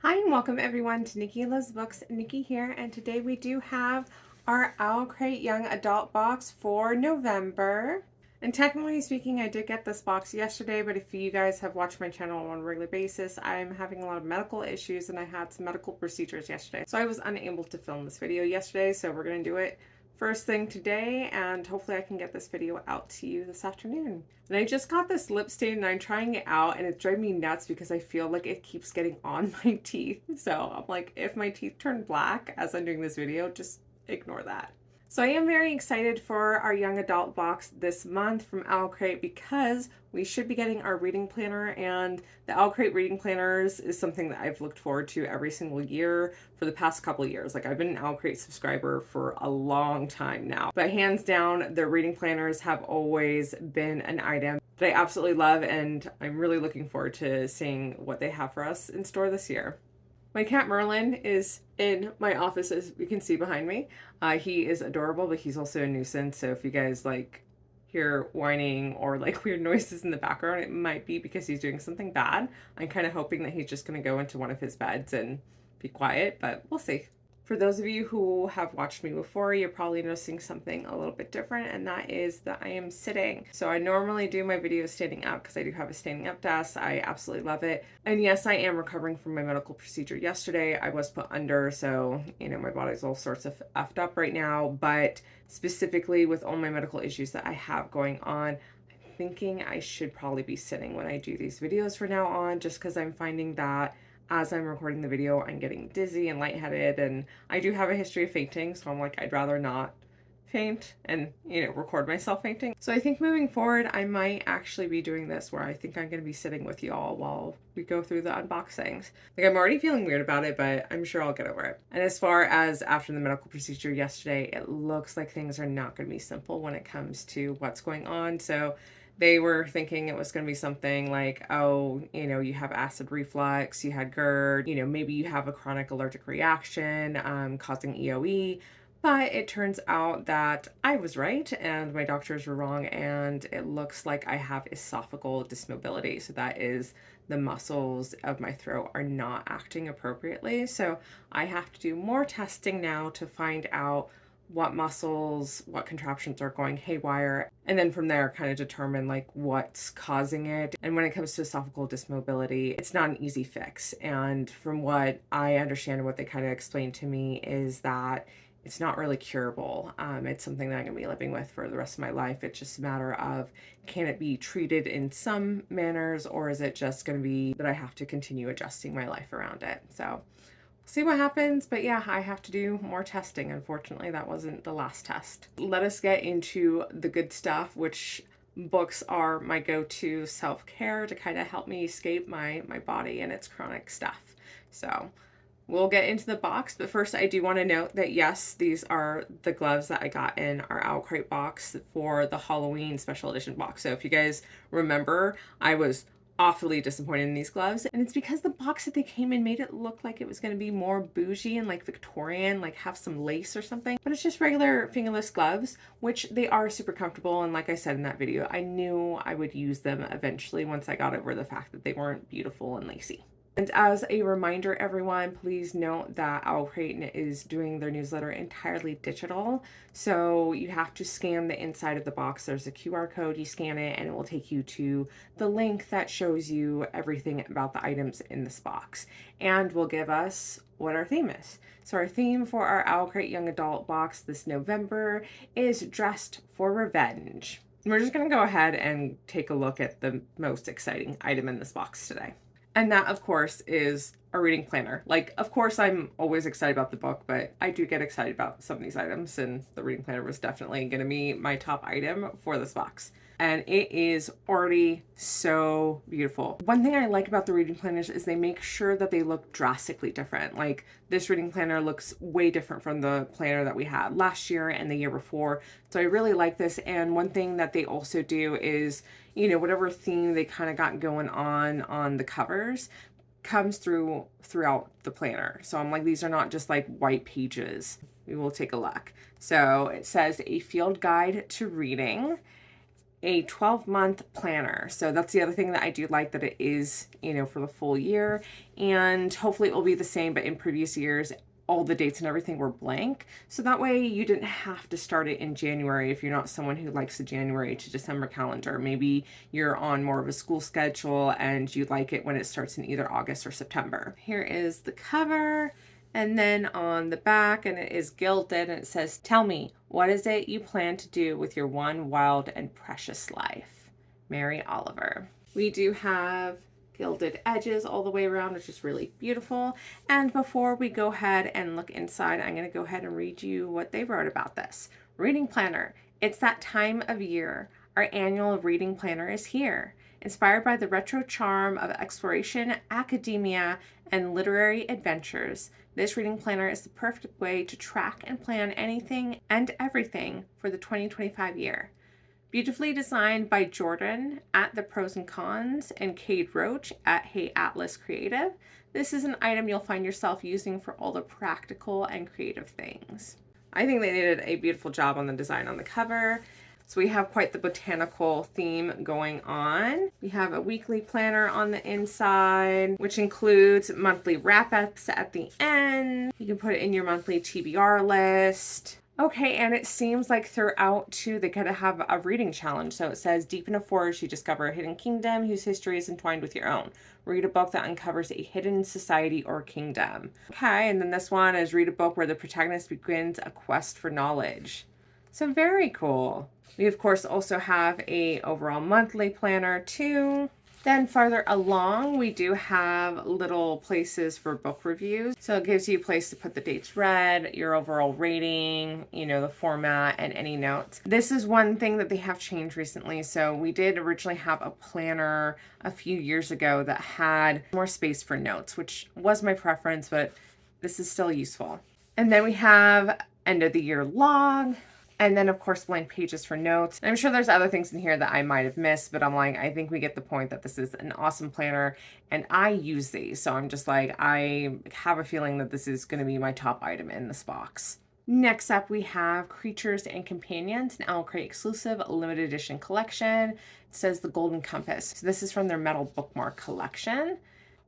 Hi and welcome everyone to Nikki Loves Books. Nikki here, and today we do have our OwlCrate Young Adult box for November. And technically speaking, I did get this box yesterday, but if you guys have watched my channel on a regular basis, I'm having a lot of medical issues and I had some medical procedures yesterday. So I was unable to film this video yesterday, so we're going to do it first thing today, and hopefully I can get this video out to you this afternoon. And I just got this lip stain and I'm trying it out, and it's driving me nuts because I feel like it keeps getting on my teeth. So I'm like, if my teeth turn black as I'm doing this video, just ignore that. So I am very excited for our young adult box this month from OwlCrate because we should be getting our reading planner, and the OwlCrate reading planners is something that I've looked forward to every single year for the past couple of years. Like, I've been an OwlCrate subscriber for a long time now, but hands down, the reading planners have always been an item that I absolutely love, and I'm really looking forward to seeing what they have for us in store this year. My cat Merlin is in my office, as you can see behind me. He is adorable, but he's also a nuisance. So if you guys like hear whining or like weird noises in the background, it might be because he's doing something bad. I'm kind of hoping that he's just going to go into one of his beds and be quiet, but we'll see. For those of you who have watched me before, you're probably noticing something a little bit different, and that is that I am sitting. So I normally do my videos standing up because I do have a standing up desk. I absolutely love it. And yes, I am recovering from my medical procedure yesterday. I was put under, so, my body's all sorts of effed up right now, but specifically with all my medical issues that I have going on, I'm thinking I should probably be sitting when I do these videos from now on, just because I'm finding that as I'm recording the video, I'm getting dizzy and lightheaded, and I do have a history of fainting, so I'm like, I'd rather not faint and, record myself fainting. So I think moving forward, I might actually be doing this where I think I'm going to be sitting with y'all while we go through the unboxings. Like, I'm already feeling weird about it, but I'm sure I'll get over it. And as far as after the medical procedure yesterday, it looks like things are not going to be simple when it comes to what's going on. So they were thinking it was going to be something like, oh, you have acid reflux, you had GERD, maybe you have a chronic allergic reaction causing EOE. But it turns out that I was right and my doctors were wrong, and it looks like I have esophageal dysmobility. So that is the muscles of my throat are not acting appropriately. So I have to do more testing now to find out what muscles, what contraptions are going haywire, and then from there kind of determine like what's causing it. And when it comes to esophageal dysmobility, it's not an easy fix. And from what I understand and what they kind of explained to me is that it's not really curable. It's something that I'm going to be living with for the rest of my life. It's just a matter of, can it be treated in some manners, or is it just going to be that I have to continue adjusting my life around it? So see what happens, but yeah, I have to do more testing. Unfortunately, that wasn't the last test. Let us get into the good stuff, which books are my go-to self-care to kind of help me escape my body and its chronic stuff. So we'll get into the box, but first I do want to note that yes, these are the gloves that I got in our OwlCrate box for the Halloween special edition box. So if you guys remember, I was awfully disappointed in these gloves, and it's because the box that they came in made it look like it was going to be more bougie and like Victorian, like have some lace or something, but it's just regular fingerless gloves, which they are super comfortable. And like I said in that video, I knew I would use them eventually once I got over the fact that they weren't beautiful and lacy. And as a reminder, everyone, please note that OwlCrate is doing their newsletter entirely digital. So you have to scan the inside of the box. There's a QR code, you scan it, and it will take you to the link that shows you everything about the items in this box, and will give us what our theme is. So our theme for our OwlCrate Young Adult box this November is Dressed for Revenge. And we're just going to go ahead and take a look at the most exciting item in this box today. And that, of course, is a reading planner. Like, of course, I'm always excited about the book, but I do get excited about some of these items, and the reading planner was definitely going to be my top item for this box. And it is already so beautiful. One thing I like about the reading planners is they make sure that they look drastically different. Like, this reading planner looks way different from the planner that we had last year and the year before. So I really like this. And one thing that they also do is, whatever theme they kind of got going on the covers comes throughout the planner. So I'm like, these are not just like white pages. We will take a look. So it says a field guide to reading. a 12-month planner. So that's the other thing that I do like, that it is, for the full year. And hopefully it will be the same, but in previous years, all the dates and everything were blank. So that way you didn't have to start it in January if you're not someone who likes the January to December calendar. Maybe you're on more of a school schedule and you like it when it starts in either August or September. Here is the cover. And then on the back, and it is gilded, and it says, "Tell me, what is it you plan to do with your one wild and precious life? Mary Oliver." We do have gilded edges all the way around, which is really beautiful. And before we go ahead and look inside, I'm going to go ahead and read you what they wrote about this. Reading planner. It's that time of year. Our annual reading planner is here. Inspired by the retro charm of exploration, academia, and literary adventures, this reading planner is the perfect way to track and plan anything and everything for the 2025 year. Beautifully designed by Jordan at The Pros and Cons and Cade Roach at Hey Atlas Creative, this is an item you'll find yourself using for all the practical and creative things. I think they did a beautiful job on the design on the cover. So we have quite the botanical theme going on. We have a weekly planner on the inside, which includes monthly wrap-ups at the end. You can put it in your monthly TBR list. Okay, and it seems like throughout too, they gotta have a reading challenge. So it says, deep in a forest, you discover a hidden kingdom whose history is entwined with your own. Read a book that uncovers a hidden society or kingdom. Okay, and then this one is read a book where the protagonist begins a quest for knowledge. So very cool. We of course also have a overall monthly planner too. Then farther along, we do have little places for book reviews. So it gives you a place to put the dates read, your overall rating, the format, and any notes. This is one thing that they have changed recently. So we did originally have a planner a few years ago that had more space for notes, which was my preference, but this is still useful. And then we have end of the year log. And then, of course, blank pages for notes. And I'm sure there's other things in here that I might have missed, but I think we get the point that this is an awesome planner, and I use these. So I'm just like, I have a feeling that this is going to be my top item in this box. Next up, we have Creatures and Companions, an OwlCrate exclusive limited edition collection. It says The Golden Compass. So this is from their metal bookmark collection.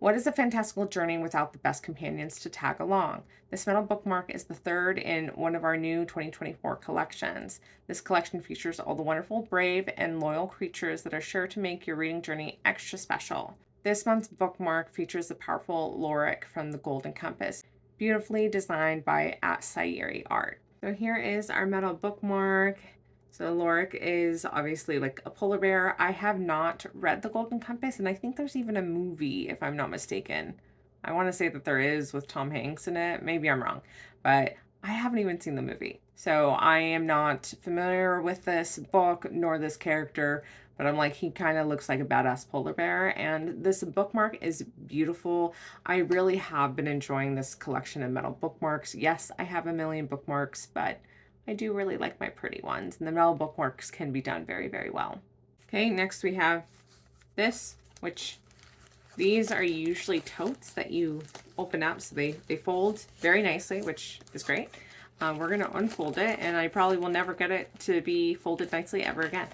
What is a fantastical journey without the best companions to tag along? This metal bookmark is the third in one of our new 2024 collections. This collection features all the wonderful, brave, and loyal creatures that are sure to make your reading journey extra special. This month's bookmark features the powerful Lorik from the Golden Compass, beautifully designed by Sayeri Art. So here is our metal bookmark. So Lorik is obviously like a polar bear. I have not read The Golden Compass, and I think there's even a movie, if I'm not mistaken. I want to say that there is, with Tom Hanks in it. Maybe I'm wrong, but I haven't even seen the movie. So I am not familiar with this book nor this character, but I'm like, he kind of looks like a badass polar bear, and this bookmark is beautiful. I really have been enjoying this collection of metal bookmarks. Yes, I have a million bookmarks, but I do really like my pretty ones, and the metal bookmarks can be done very, very well. Okay, next we have this, which these are usually totes that you open up, so they fold very nicely, which is great. We're going to unfold it, and I probably will never get it to be folded nicely ever again,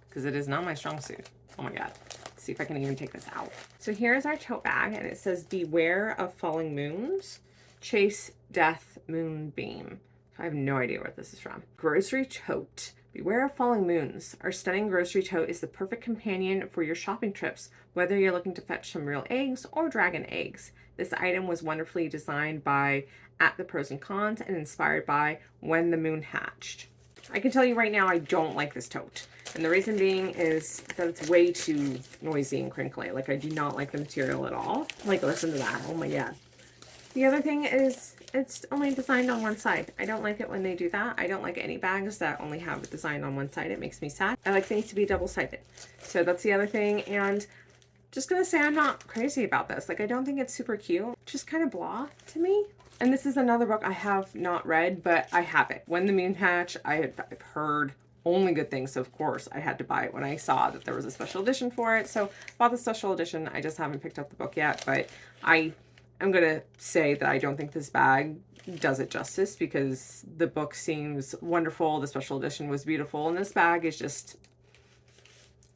because it is not my strong suit. Oh my god. Let's see if I can even take this out. So here's our tote bag, and it says, beware of falling moons, chase death moonbeam. I have no idea where this is from. Grocery tote. Beware of falling moons. Our stunning grocery tote is the perfect companion for your shopping trips, whether you're looking to fetch some real eggs or dragon eggs. This item was wonderfully designed by At the Pros and Cons and inspired by When the Moon Hatched. I can tell you right now, I don't like this tote. And the reason being is that it's way too noisy and crinkly. Like, I do not like the material at all. Like, listen to that. Oh my god. The other thing is, it's only designed on one side. I don't like it when they do that. I don't like any bags that only have it designed on one side. It makes me sad. I like things to be double-sided. So that's the other thing. And just gonna say I'm not crazy about this. Like, I don't think it's super cute. Just kind of blah to me. And this is another book I have not read, but I have it. When the Moon Hatched, I've heard only good things. So of course I had to buy it when I saw that there was a special edition for it. So bought the special edition. I just haven't picked up the book yet, but I'm going to say that I don't think this bag does it justice, because the book seems wonderful. The special edition was beautiful, and this bag is just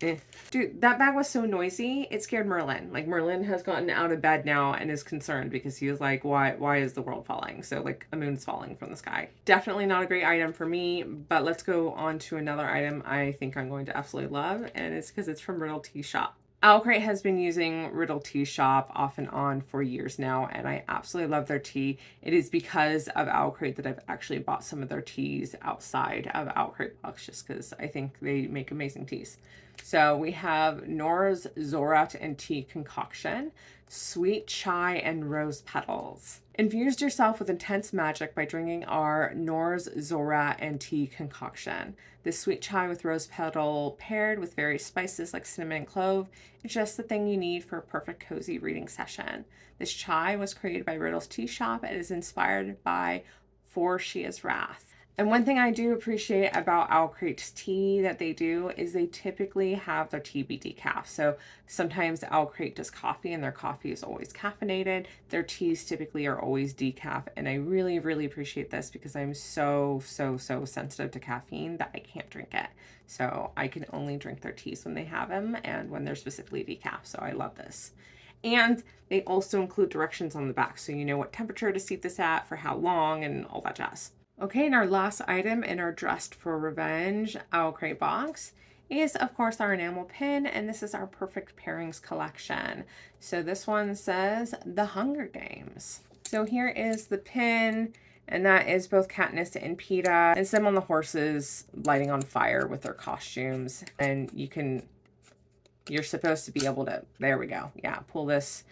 Dude, that bag was so noisy, it scared Merlin. Like, Merlin has gotten out of bed now and is concerned because he was like, why is the world falling? So, like, a moon's falling from the sky. Definitely not a great item for me, but let's go on to another item I think I'm going to absolutely love, and it's because it's from Riddle Tea Shop. OwlCrate has been using Riddle Tea Shop off and on for years now, and I absolutely love their tea. It is because of OwlCrate that I've actually bought some of their teas outside of OwlCrate box, just because I think they make amazing teas. So we have Nora's Zorat and Tea Concoction, Sweet Chai and Rose Petals. Infuse yourself with intense magic by drinking our Nora's Zorat and Tea Concoction. This sweet chai with rose petal paired with various spices like cinnamon and clove is just the thing you need for a perfect cozy reading session. This chai was created by Riddle's Tea Shop and is inspired by For She Is Wrath. And one thing I do appreciate about OwlCrate's tea that they do is they typically have their tea be decaf. So sometimes OwlCrate does coffee and their coffee is always caffeinated. Their teas typically are always decaf. And I really, really appreciate this because I'm so sensitive to caffeine that I can't drink it. So I can only drink their teas when they have them and when they're specifically decaf. So I love this. And they also include directions on the back so you know what temperature to steep this at, for how long, and all that jazz. Okay, and our last item in our Dressed for Revenge OwlCrate box is, of course, our enamel pin, and this is our Perfect Pairings collection. So this one says The Hunger Games. So here is the pin, and that is both Katniss and Peeta. It's them on the horses lighting on fire with their costumes, and you're supposed to be able to, there we go, yeah, pull this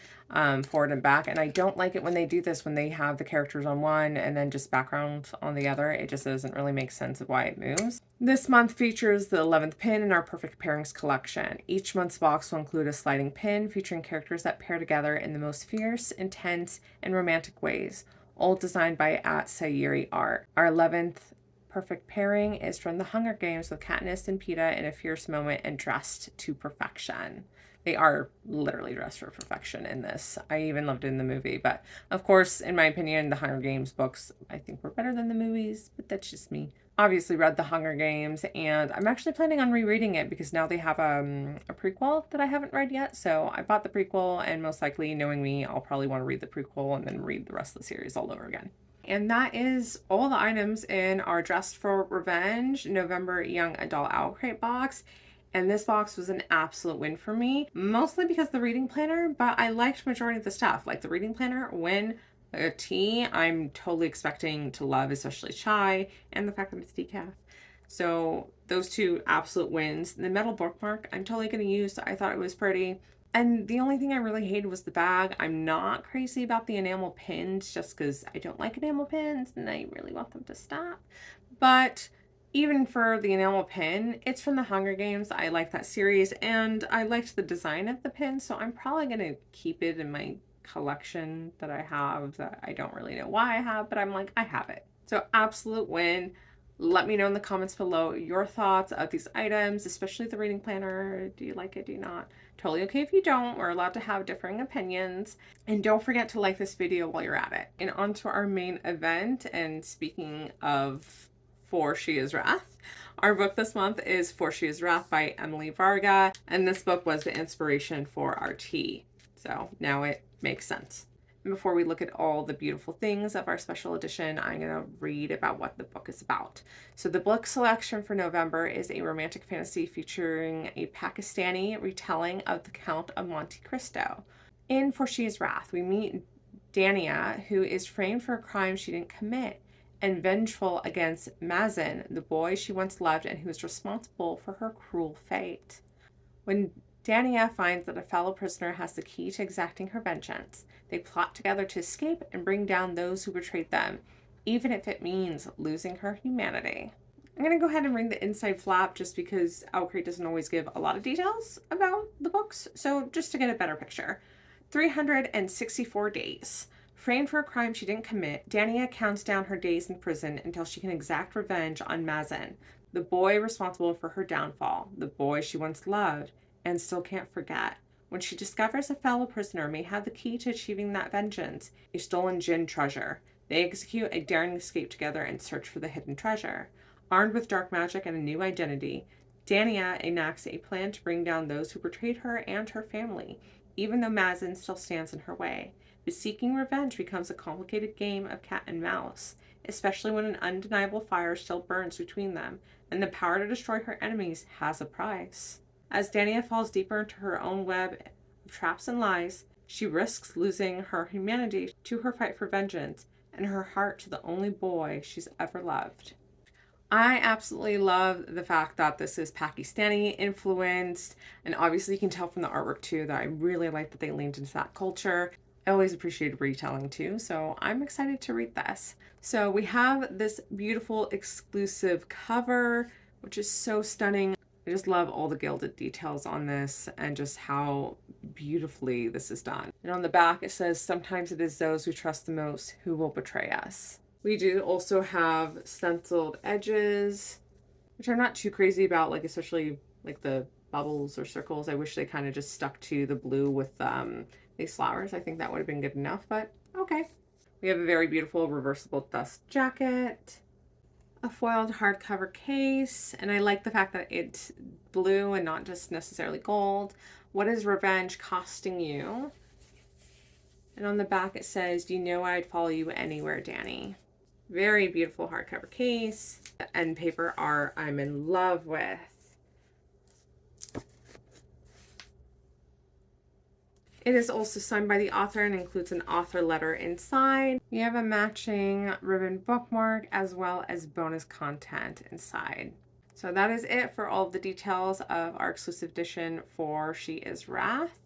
forward and back. And I don't like it when they do this, when they have the characters on one and then just background on the other. It just doesn't really make sense of why it moves. This month features the 11th pin in our Perfect Pairings collection. Each month's box will include a sliding pin featuring characters that pair together in the most fierce, intense, and romantic ways, all designed by @Sayuri Art. Our 11th perfect pairing is from The Hunger Games with Katniss and Peeta in a fierce moment and dressed to perfection. They are literally dressed for perfection in this. I even loved it in the movie. But of course, in my opinion, the Hunger Games books I think were better than the movies, but that's just me. Obviously read The Hunger Games, and I'm actually planning on rereading it because now they have a prequel that I haven't read yet. So I bought the prequel, and most likely, knowing me, I'll probably want to read the prequel and then read the rest of the series all over again. And that is all the items in our Dressed for Revenge November Young Adult OwlCrate box. And this box was an absolute win for me, mostly because of the reading planner, but I liked majority of the stuff. Like the reading planner, when a tea, I'm totally expecting to love, especially chai, and the fact that it's decaf. So those two absolute wins. The metal bookmark, I'm totally going to use. I thought it was pretty. And the only thing I really hated was the bag. I'm not crazy about the enamel pins just because I don't like enamel pins and I really want them to stop. But even for the enamel pin, it's from the Hunger Games. I like that series and I liked the design of the pin, so I'm probably going to keep it in my collection that I have that I don't really know why I have, but I'm like, I have it. So absolute win. Let me know in the comments below your thoughts of these items, especially the reading planner. Do you like it? Do you not? Totally okay if you don't. We're allowed to have differing opinions. And don't forget to like this video while you're at it. And on to our main event. And speaking of For She Is Wrath, our book this month is For She Is Wrath by Emily Varga. And this book was the inspiration for our tea. So now it makes sense. And before we look at all the beautiful things of our special edition, I'm going to read about what the book is about. So the book selection for November is a romantic fantasy featuring a Pakistani retelling of the Count of Monte Cristo. In For She Is Wrath, we meet Dania, who is framed for a crime she didn't commit, and vengeful against Mazen, the boy she once loved and who is responsible for her cruel fate. When Dania finds that a fellow prisoner has the key to exacting her vengeance, they plot together to escape and bring down those who betrayed them, even if it means losing her humanity. I'm going to go ahead and read the inside flap just because OwlCrate doesn't always give a lot of details about the books, so just to get a better picture. 364 days. Framed for a crime she didn't commit, Dania counts down her days in prison until she can exact revenge on Mazen, the boy responsible for her downfall, the boy she once loved and still can't forget. When she discovers a fellow prisoner may have the key to achieving that vengeance, a stolen Jinn treasure, they execute a daring escape together and search for the hidden treasure. Armed with dark magic and a new identity, Dania enacts a plan to bring down those who betrayed her and her family, even though Mazin still stands in her way. But seeking revenge becomes a complicated game of cat and mouse, especially when an undeniable fire still burns between them, and the power to destroy her enemies has a price. As Dania falls deeper into her own web of traps and lies, she risks losing her humanity to her fight for vengeance and her heart to the only boy she's ever loved. I absolutely love the fact that this is Pakistani influenced, and obviously you can tell from the artwork too that I really like that they leaned into that culture. I always appreciate retelling too, so I'm excited to read this. So we have this beautiful exclusive cover, which is so stunning. I just love all the gilded details on this and just how beautifully this is done. And on the back it says, "Sometimes it is those who trust the most who will betray us." We do also have stenciled edges, which I'm not too crazy about, like especially like the bubbles or circles. I wish they kind of just stuck to the blue with these flowers. I think that would have been good enough, but okay. We have a very beautiful reversible dust jacket, a foiled hardcover case, and I like the fact that it's blue and not just necessarily gold. What is revenge costing you? And on the back it says, "You know I'd follow you anywhere, Danny." Very beautiful hardcover case. The end paper art I'm in love with. It is also signed by the author and includes an author letter inside. We have a matching ribbon bookmark as well as bonus content inside. So that is it for all of the details of our exclusive edition for She Is Wrath.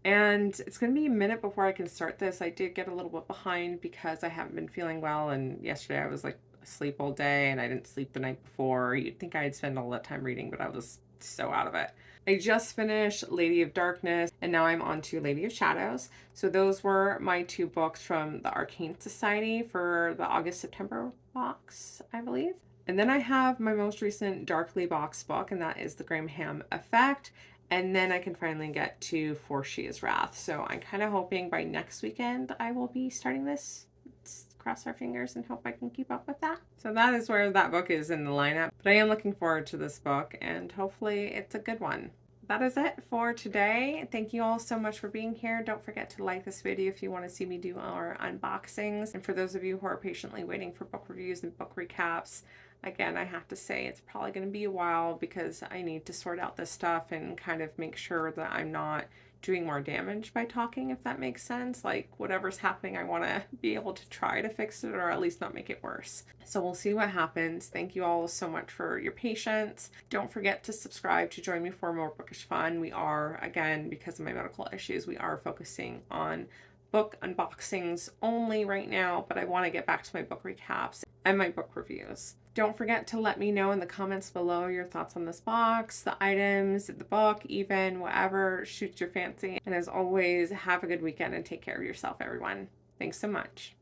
And it's going to be a minute before I can start this. I did get a little bit behind because I haven't been feeling well, and yesterday I was like asleep all day and I didn't sleep the night before. You'd think I'd spend all that time reading, but I was so out of it. I just finished Lady of Darkness and now I'm on to Lady of Shadows. So those were my two books from the Arcane Society for the August-September box, I believe. And then I have my most recent Darkly box book, and that is The Graham Effect. And then I can finally get to For She Is Wrath. So I'm kind of hoping by next weekend I will be starting this. Let's cross our fingers and hope I can keep up with that. So that is where that book is in the lineup. But I am looking forward to this book and hopefully it's a good one. That is it for today. Thank you all so much for being here. Don't forget to like this video if you want to see me do our unboxings. And for those of you who are patiently waiting for book reviews and book recaps, again, I have to say it's probably going to be a while because I need to sort out this stuff and kind of make sure that I'm not doing more damage by talking, if that makes sense. Like whatever's happening, I want to be able to try to fix it or at least not make it worse. So we'll see what happens. Thank you all so much for your patience. Don't forget to subscribe to join me for more bookish fun. We are, again, because of my medical issues, we are focusing on book unboxings only right now, but I want to get back to my book recaps and my book reviews. Don't forget to let me know in the comments below your thoughts on this box, the items, the book, even whatever shoots your fancy. And as always, have a good weekend and take care of yourself, everyone. Thanks so much.